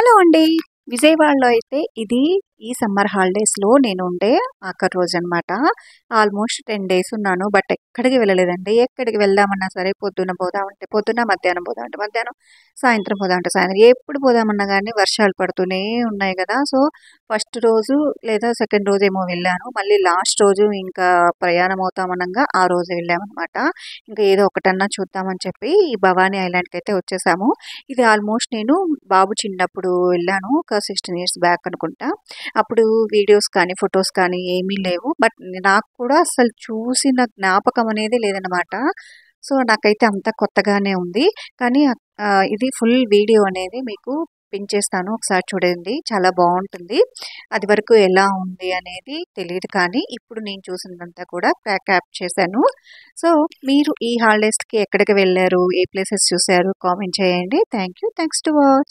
Hello అండి. విజయవాడలో అయితే ఇది ఈ సమ్మర్ హాలిడేస్‌లో నేను ఉండే ఆఖరి రోజనమాట. ఆల్మోస్ట్ 10 డేస్ ఉన్నాను. బట్ ఎక్కడికి వెళ్ళలేదండి. ఎక్కడికి వెళ్దామన్నా సరే పొద్దున్న పోదామంటే పొద్దున్న, మధ్యాహ్నం పోదామంటే మధ్యాహ్నం, సాయంత్రం పోదామంటే సాయంత్రం. ఎప్పుడు పోదామన్నా గానీ వర్షాలు పడుతూనే ఉన్నాయి గదా! సో, ఫస్ట్ రోజు లేదా సెకండ్ రోజేమో వెళ్ళాను. మళ్ళీ లాస్ట్ రోజు ఇంకా ప్రయాణం అవుతామనంగా ఆ రోజు వెళ్ళామనమాట. ఇంకా ఏదో ఒకటన్నా చూద్దామని చెప్పి ఈ భవానీ ఐలాండ్‌కైతే వచ్చేసాము. ఇది ఆల్మోస్ట్ నేను బాబు చిన్నప్పుడు వెళ్ళాను. ఒక 16 ఇయర్స్ బ్యాక్ అనుకుంటా. అప్పుడు వీడియోస్ కానీ, ఫోటోస్ కానీ ఏమీ లేవు. బట్ నాకు కూడా అసలు చూసిన జ్ఞాపకం అనేది లేదనమాట. సో, నాకైతే అంతా కొత్తగానే ఉంది. కానీ ఇది ఫుల్ వీడియో అనేది మీకు పిన్ చేస్తాను. ఒకసారి చూడండి. చాలా బావుంటుంది. అది వరకు ఎలా ఉంది అనేది తెలీదు కానీ, ఇప్పుడు నేను చూసిందంతా కూడా క్యాప్ చేశాను. సో, మీరు ఈ హాలిడేస్‌కి ఎక్కడికి వెళ్లారు? ఏ ప్లేసెస్ చూసారు? కామెంట్ చేయండి. Thanks to watch.